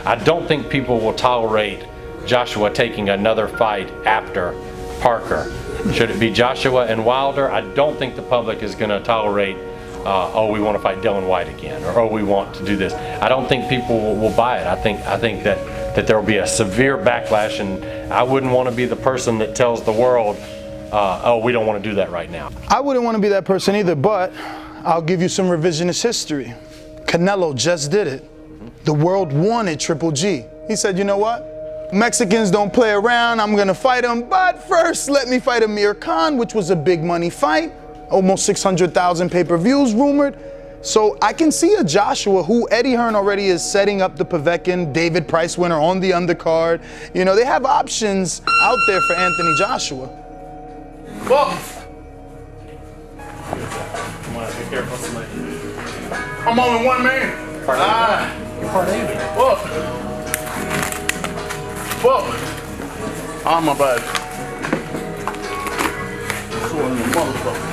I don't think people will tolerate Joshua taking another fight after Parker. Should it be Joshua and Wilder? I don't think the public is going to tolerate, oh, we want to fight Dylan White again, or oh, we want to do this. I don't think people will buy it. I think that there will be a severe backlash, and I wouldn't want to be the person that tells the world, oh, we don't want to do that right now. I wouldn't want to be that person either, but I'll give you some revisionist history. Canelo just did it. The world wanted Triple G. He said, you know what? Mexicans don't play around, I'm gonna fight him, but first let me fight Amir Khan, which was a big money fight, almost 600,000 pay-per-views rumored. So I can see a Joshua who Eddie Hearn already is setting up the Povetkin, David Price winner on the undercard. You know, they have options out there for Anthony Joshua. Whoa. Come on, be careful, somebody. I'm only one man. Part you're part of it. Whoa. Whoa. On my body. Sore in the motherfucker.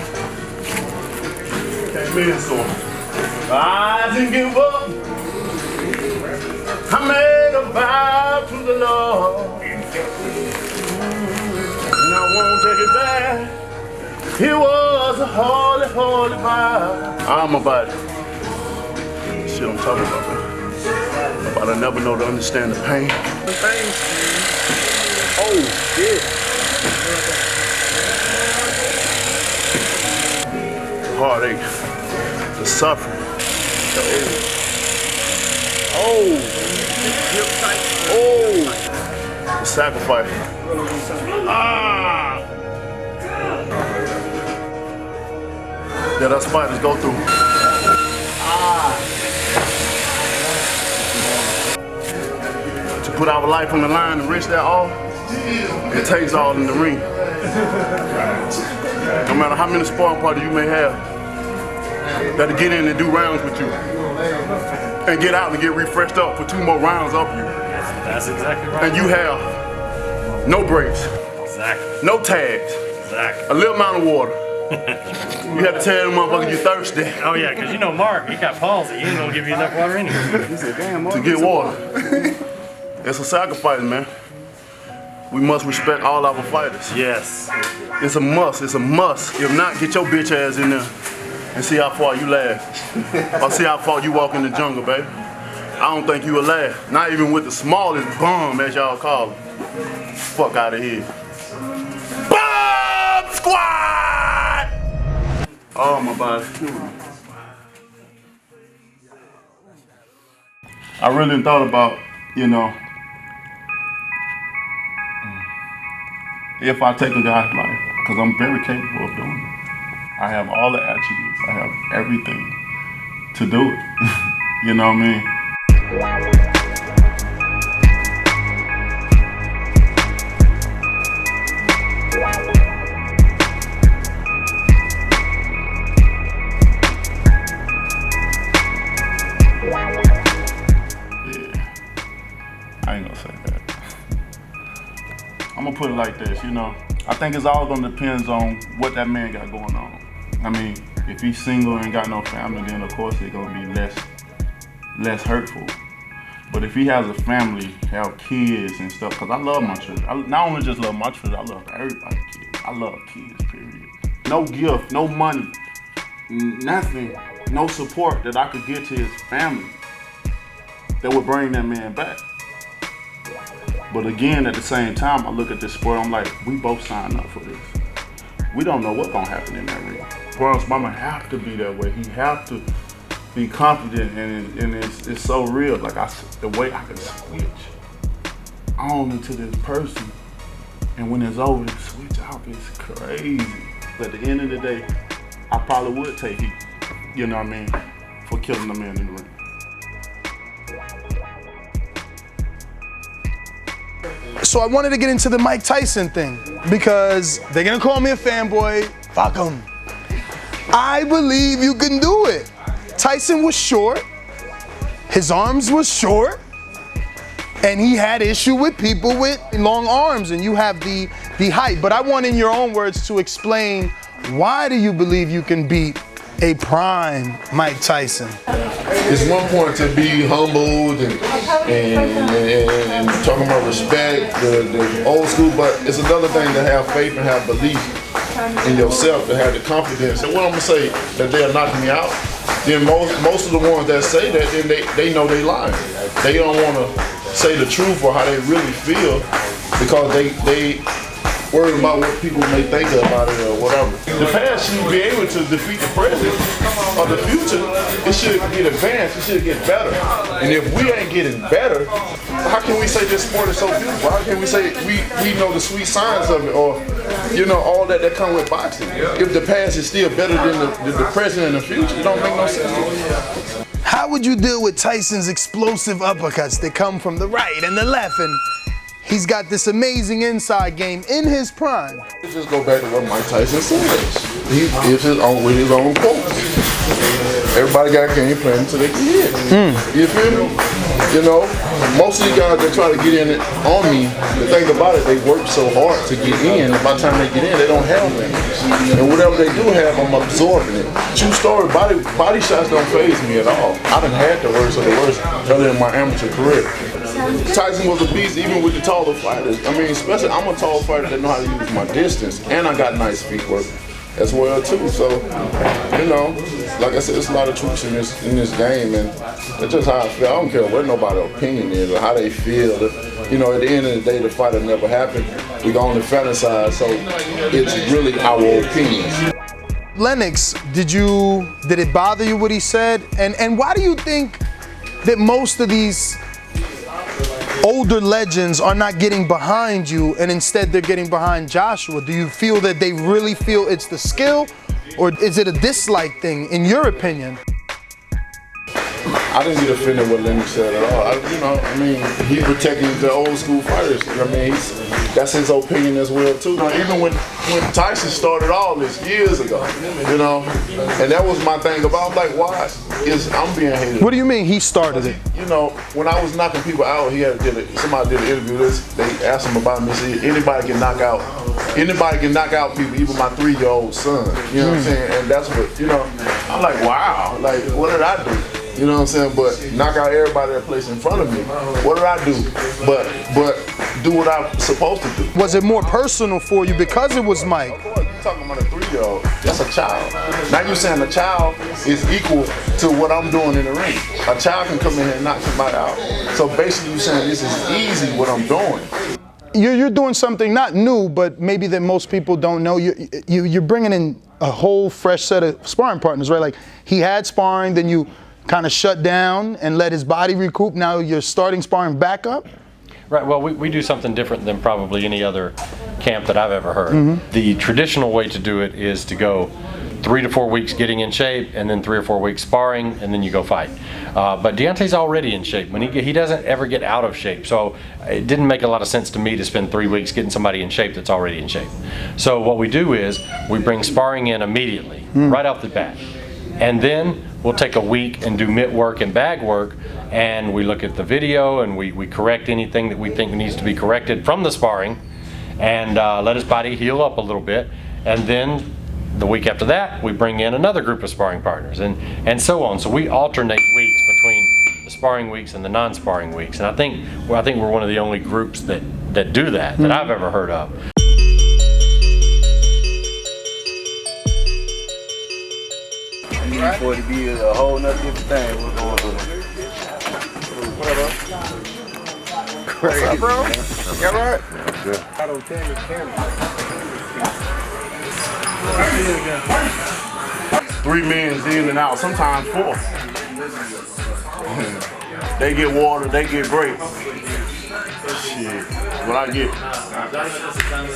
Can't be sore. I didn't give up. I made a vow to the Lord. And I won't take it back. It was a holy, holy vow. On my body. Shit I'm talking about, man. But I never know to understand the pain. The pain. Oh, shit. The heartache. The suffering. Oh. Oh. The sacrifice. Ah. That us fighters go through. To put our life on the line and risk that all, it takes all in the ring. No matter how many sparring partners you may have, that'll get in and do rounds with you. And get out and get refreshed up for 2 more rounds of you. That's exactly right. And you have no breaks. Exactly. No tags. Exactly. A little amount of water. You have to tell them motherfuckers you're thirsty. Oh yeah, because you know Mark, he got palsy. He ain't gonna give you enough water anyway. He said, damn, Mark, To get water. It's a sacrifice, man. We must respect all our fighters. Yes. It's a must, it's a must. If not, get your bitch ass in there and see how far you last. Or see how far you walk in the jungle, baby. I don't think you will last. Not even with the smallest bum, as y'all call him. Fuck out of here. Bomb squad! Oh, my body. I really thought about, you know, if I take a guy's life, because I'm very capable of doing it. I have all the attributes. I have everything to do it. You know what I mean? Yeah, I ain't gonna say that. I'm gonna put it like this, you know. I think it's all gonna depend on what that man got going on. I mean, if he's single and got no family, then of course it's gonna be less hurtful. But if he has a family, have kids and stuff, because I love my children. I not only just love my children, I love everybody's kids. I love kids, period. No gift, no money, nothing, no support that I could get to his family that would bring that man back. But again, at the same time, I look at this sport, I'm like, we both signed up for this. We don't know what's gonna happen in that ring. Bron's mama have to be that way. He have to be confident, and it's so real. Like the way I can switch on into this person, and when it's over, to switch out, it's crazy. At the end of the day, I probably would take heat, you know what I mean, for killing the man in the ring. So I wanted to get into the Mike Tyson thing because they're gonna call me a fanboy. Fuck them. I believe you can do it. Tyson was short, his arms was short, and he had issue with people with long arms, and you have the height. But I want, in your own words, to explain, why do you believe you can beat a prime Mike Tyson? It's one point to be humbled and and talking about respect, the old school, but it's another thing to have faith and have belief in yourself, to have the confidence. And what I'm gonna say, that they'll knock me out, then most of the ones that say that, then they know they lying. They don't wanna say the truth or how they really feel because they worried about what people may think about it or whatever. The past should be able to defeat the present or the future. It should get advanced, it should get better. And if we ain't getting better, how can we say this sport is so beautiful? How can we say we know the sweet signs of it, or all that come with boxing? If the past is still better than the present and the future, it don't make no sense to me. How would you deal with Tyson's explosive uppercuts that come from the right and the left, and he's got this amazing inside game in his prime? Let's just go back to what Mike Tyson says. He is with his own quotes. Everybody got a game plan until they get in. You feel me? Most of these guys that try to get in on me, the thing about it, they work so hard to get in, and by the time they get in, they don't have them. And whatever they do have, I'm absorbing it. True story, body shots don't faze me at all. I done had the worst of the worst earlier in my amateur career. Tyson was a beast even with the taller fighters. I mean, especially I'm a tall fighter that know how to use my distance, and I got nice feet work as well too. So, like I said, there's a lot of truths in this game, and that's just how I feel. I don't care what nobody's opinion is or how they feel. At the end of the day, the fight will never happen. We can only fantasize, so it's really our opinions. Lennox, did it bother you what he said? And why do you think that most of these older legends are not getting behind you and instead they're getting behind Joshua? Do you feel that they really feel it's the skill, or is it a dislike thing, in your opinion? I didn't get offended with Lennox said at all. He's protecting the old school fighters. That's his opinion as well too. Even when Tyson started all this years ago, and that was my thing about, like, why is I'm being hated? What do you mean he started it? When I was knocking people out, somebody did an interview. They asked him about me. Said anybody can knock out people, even my 3-year-old son. You know what I'm saying? And that's what I'm like, wow. Like, what did I do? You know what I'm saying? But knock out everybody that plays in front of me. What did I do? But do what I'm supposed to do. Was it more personal for you because it was Mike? Of course, you're talking about a 3-year-old. That's a child. Now you're saying a child is equal to what I'm doing in the ring. A child can come in here and knock somebody out. So basically you're saying this is easy what I'm doing. You're doing something not new, but maybe that most people don't know. You're bringing in a whole fresh set of sparring partners, right? Like, he had sparring, then you kind of shut down and let his body recoup. Now you're starting sparring back up? Right, well, we do something different than probably any other camp that I've ever heard. The traditional way to do it is to go 3 to 4 weeks getting in shape, and then 3 or 4 weeks sparring, and then you go fight. But Deontay's already in shape. When he doesn't ever get out of shape, so it didn't make a lot of sense to me to spend 3 weeks getting somebody in shape that's already in shape. So what we do is we bring sparring in immediately, right off the bat, and then we'll take a week and do mitt work and bag work, and we look at the video and we correct anything that we think needs to be corrected from the sparring, and let his body heal up a little bit, and then the week after that we bring in another group of sparring partners, and so on. So we alternate weeks between the sparring weeks and the non-sparring weeks, and I think we're one of the only groups that do that I've ever heard of. For it to be a whole nother different thing. We're going to whatever. Crazy. What's up, bro? You all right? Good. I don't tell you, camera. 3 men in and out, sometimes 4. They get water, they get breaks. Shit. What I get,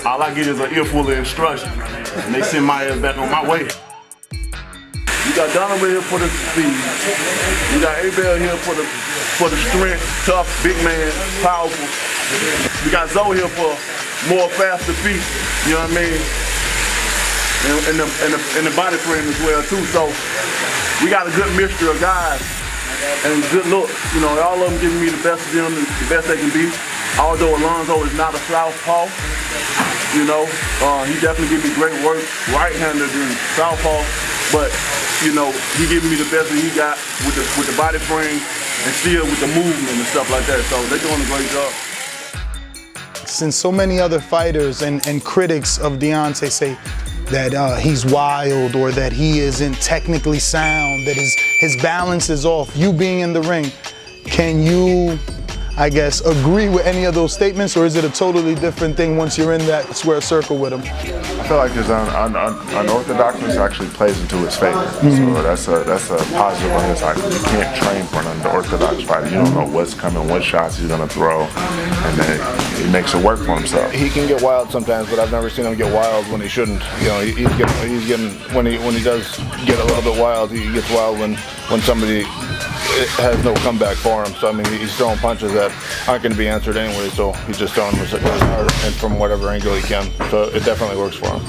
all I get is an earful of instruction, and they send my ass back on my way. You got Donovan here for the speed. You got Abel here for the strength, tough, big man, powerful. We got Zoe here for more faster feet. You know what I mean? And the body frame as well too. So we got a good mixture of guys and good look. All of them giving me the best of them, the best they can be. Although Alonzo is not a southpaw, he definitely gives me great work, right-handed and southpaw. But he giving me the best that he got with the body frame and still with the movement and stuff like that. So they're doing a great job. Since so many other fighters and critics of Deontay say that he's wild or that he isn't technically sound, that his balance is off, you being in the ring, can you, I guess, agree with any of those statements, or is it a totally different thing once you're in that square circle with him? I feel like his unorthodoxness actually plays into his favor. So that's a positive on his side. You can't train for an unorthodox fighter. You don't know what's coming, what shots he's gonna throw, and then he makes it work for himself. He can get wild sometimes, but I've never seen him get wild when he shouldn't. You know, he's getting when he does get a little bit wild, he gets wild when somebody has no comeback for him. So I mean, he's throwing punches that aren't going to be answered anyway. So he's just throwing them as hard and from whatever angle he can. So it definitely works for him.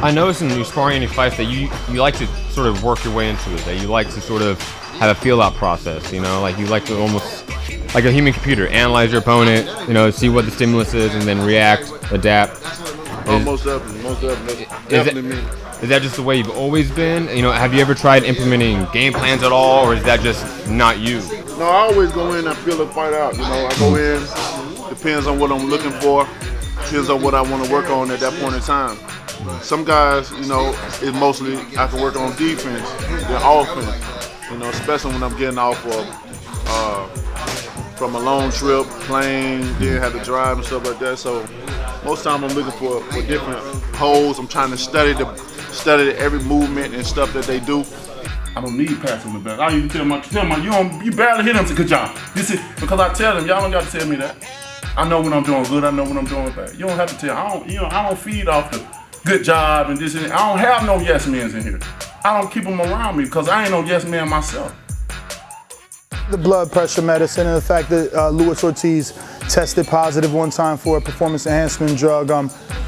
I noticed in your sparring any fights that you like to sort of work your way into it. That you like to sort of have a feel out process. You know, like you like to almost like a human computer, analyze your opponent. You know, see what the stimulus is, and then react, adapt. Most definitely. Definitely me. Is that just the way you've always been? You know, have you ever tried implementing game plans at all, or is that just not you? No, I always go in and feel the fight out. You know, I go in, depends on what I'm looking for, depends on what I want to work on at that point in time. Some guys, you know, it's mostly I can work on defense than offense. You know, especially when I'm getting off from a long trip, plane, then have to drive and stuff like that. So most time I'm looking for different holes. I'm trying to study every movement and stuff that they do. I don't need passing the best. I even tell my you barely hit him. Good job. This is because I tell them, y'all don't got to tell me that. I know when I'm doing good. I know when I'm doing bad. You don't have to tell. I don't feed off the good job and this and that. I don't have no yes men's in here. I don't keep them around me because I ain't no yes man myself. The blood pressure medicine and the fact that Luis Ortiz tested positive one time for a performance enhancement drug.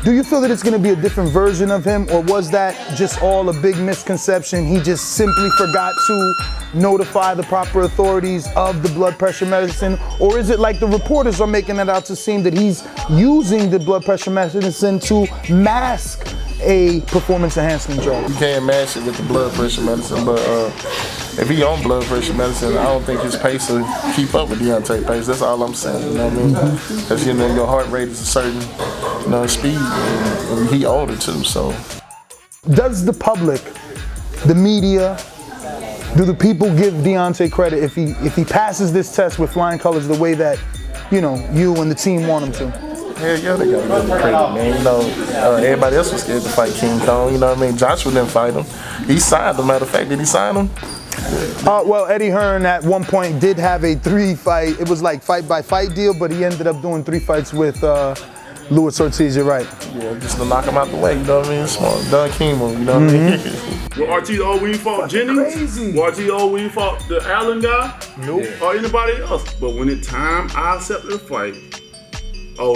Do you feel that it's going to be a different version of him, or was that just all a big misconception? He just simply forgot to notify the proper authorities of the blood pressure medicine? Or is it like the reporters are making it out to seem that he's using the blood pressure medicine to mask a performance enhancement drug? You can't match it with the blood pressure medicine, but if he on blood pressure medicine, I don't think his pace will keep up with Deontay pace. That's all I'm saying, you know what I mean? Because you know your heart rate is a certain speed, and he older too, so. Does the public, the media, do the people give Deontay credit if he passes this test with flying colors the way that you and the team want him to? Hell yeah, they gotta give him credit, man. You know, everybody else was scared to fight King Kong. You know what I mean? Joshua didn't fight him. He signed him. Matter of fact, did he sign him? Well, Eddie Hearn at one point did have a 3-fight. It was like fight-by-fight deal, but he ended up doing 3 fights with Luis Ortiz. You're right. Yeah, just to knock him out the way. You know what I mean? Smart, Don King move. You know what I mean? Well, Ortiz when he fought Jennings? Ortiz when he fought the Allen guy? Nope. Or anybody else? But when it's time I accepted the fight.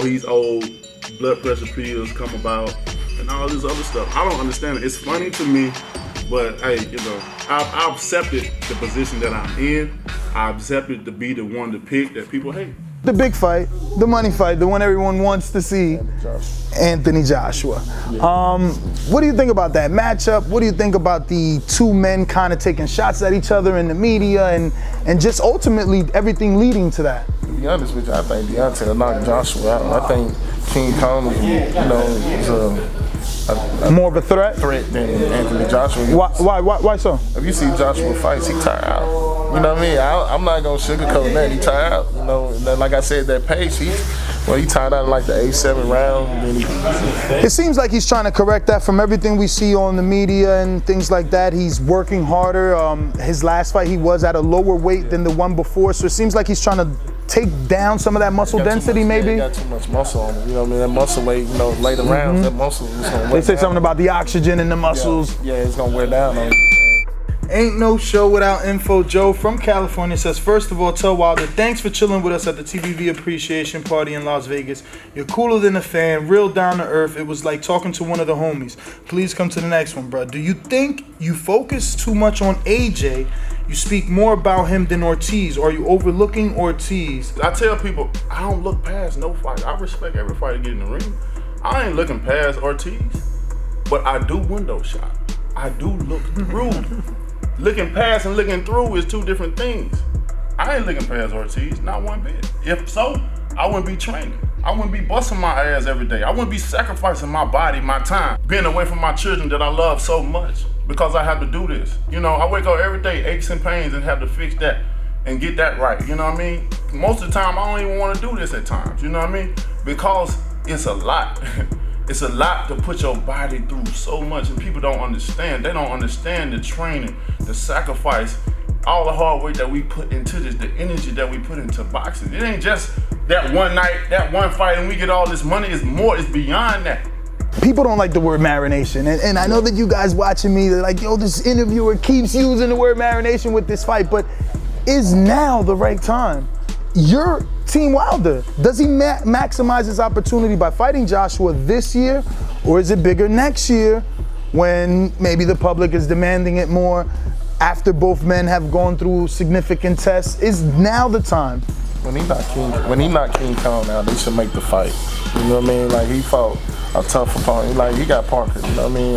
He's old, blood pressure pills come about, and all this other stuff. I don't understand it. It's funny to me, but hey, I accepted the position that I'm in. I accepted to be the one to pick that people hate. The big fight, the money fight, the one everyone wants to see, Anthony Joshua. Yeah. What do you think about that matchup? What do you think about the two men kind of taking shots at each other in the media and just ultimately everything leading to that? To be honest with you, I think Deontay will knock Joshua out. I think King Kong is more of a threat than Anthony Joshua. Why so? If you see Joshua fights, he tired out. You know what I mean? I'm not gonna sugarcoat that. He tired out. You know, and then, like I said, that pace. He tired out in like the 8-7 round. It seems like he's trying to correct that from everything we see on the media and things like that. He's working harder. His last fight, he was at a lower weight than the one before, so it seems like he's trying to take down some of that muscle density, maybe? He got too much muscle on him. You know what I mean? That muscle weight, later rounds, that muscle is gonna wear They say something about the oxygen in the muscles. Yeah, it's gonna wear down on you. Ain't no show without info. Joe from California says, first of all, tell Wilder, thanks for chilling with us at the TBV Appreciation Party in Las Vegas. You're cooler than a fan, real down to earth. It was like talking to one of the homies. Please come to the next one, bro. Do you think you focus too much on AJ? You speak more about him than Ortiz. Are you overlooking Ortiz? I tell people, I don't look past no fight. I respect every fighter get in the ring. I ain't looking past Ortiz, but I do window shot. I do look through. Looking past and looking through is two different things. I ain't looking past Ortiz, not one bit. If so, I wouldn't be training. I wouldn't be busting my ass every day. I wouldn't be sacrificing my body, my time, being away from my children that I love so much because I have to do this. You know, I wake up every day, aches and pains, and have to fix that and get that right. You know what I mean? Most of the time, I don't even want to do this at times. You know what I mean? Because it's a lot. It's a lot to put your body through so much, and people don't understand. They don't understand the training, the sacrifice, all the hard work that we put into this, the energy that we put into boxing. It ain't just that one night, that one fight, and we get all this money. It's more, it's beyond that. People don't like the word marination, and I know that you guys watching me, they're like, yo, this interviewer keeps using the word marination with this fight, but is now the right time? You're Team Wilder. Does he maximize his opportunity by fighting Joshua this year, or is it bigger next year when maybe the public is demanding it more after both men have gone through significant tests? Is now the time? When he knocked King Kong out, they should make the fight. You know what I mean? Like, he fought a tough opponent. Like, he got Parker. You know what I mean?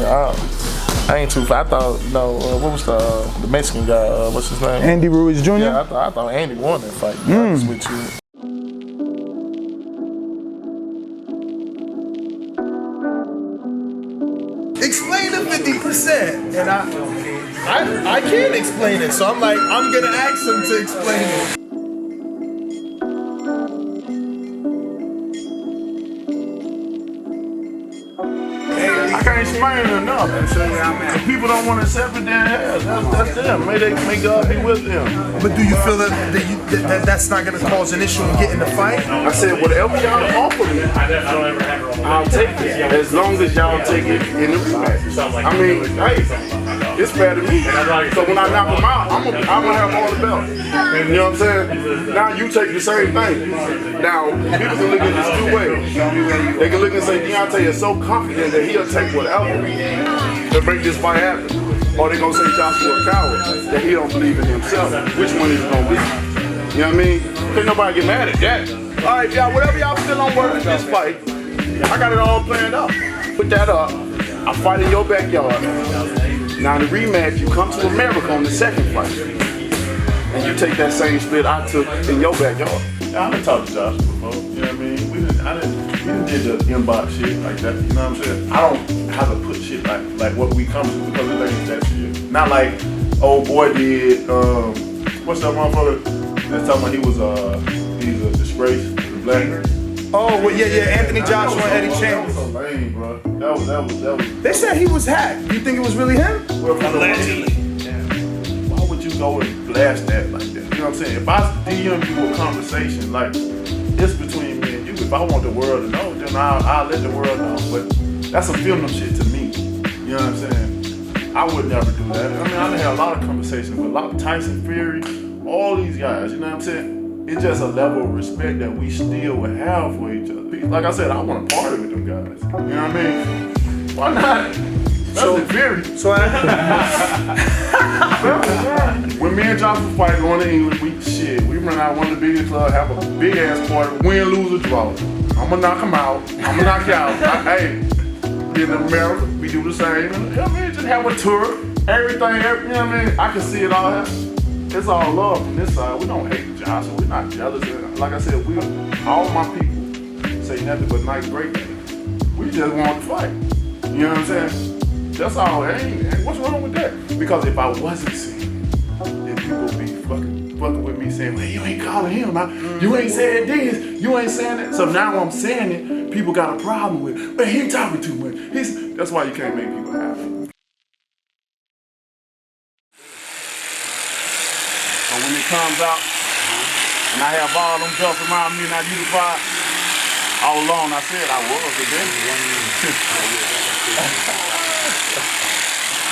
I ain't too far. I thought, you know, what was the Mexican guy? What's his name? Andy Ruiz Jr.? Yeah, I thought Andy won that fight. To be honest with you. Explain the 50%. And I can't explain it, so I'm like, I'm gonna ask him to explain it. I can't explain it enough. If people don't want to accept it, then that's them. May God be with them. But do you feel that's not gonna cause an issue in getting the fight? I said, whatever y'all offer me, I'll take it. As long as y'all take it in the rematch. I mean, hey, it's fair to me. So when I knock them out, I'm gonna have all the belts. You know what I'm saying? Now you take the same thing. Now, people can look at this two ways. They can look and say, Deontay is so confident that he'll take whatever to make this fight happen. Or they gonna say Joshua a coward, that he don't believe in himself. Which one is it gonna be? You know what I mean? Can't nobody get mad at that. All right, y'all, whatever y'all still on work with this fight, I got it all planned up. Put that up. I fight in your backyard. Now in the rematch, you come to America on the second fight. And you take that same split I took in your backyard. I done talked to Joshua before, you know what I mean? We didn't did the inbox shit like that, you know what I'm saying? I don't have to put shit like what we come to because it ain't that shit. Not like old boy did, what's that motherfucker that's talking about he's a disgrace, the black. Oh, well, yeah, Anthony Joshua and Eddie Chambers. That was so lame, bro. That was. They said he was hacked. Do you think it was really him? Well, allegedly. Why would you go and blast that like that? You know what I'm saying? If I DM you a conversation, like, it's between me and you. If I want the world to know, then I'll let the world know. But that's some film shit to me. You know what I'm saying? I would never do that. I mean, I done had a lot of conversations with a lot of Tyson, Fury, all these guys. You know what I'm saying? It's just a level of respect that we still would have for each other. Like I said, I want to party with them guys. You know what I mean? Why not? Fury. When me and Joshua fight going to England, we run out one of the biggest clubs, have a big ass party, win, lose, or draw. I'm gonna knock him out. I'm gonna knock you out. Hey, in America, we do the same. You know what I mean? Just have a tour, everything. You know what I mean? I can see it all happen. It's all love from this side. We don't hate Joshua. We're not jealous. Like I said, all my people say nothing but nice, great things. We just want to fight. You know what I'm saying? That's all. Ain't what's wrong with that? Because if I wasn't seeing, then people would be fucking with me saying, well, you ain't calling him out. You ain't saying this. You ain't saying that. So now I'm saying it. People got a problem with it. But he talking too much. That's why you can't make people happy. So when it comes out, and I have all them belts around me and I unified, all along I said I was the best.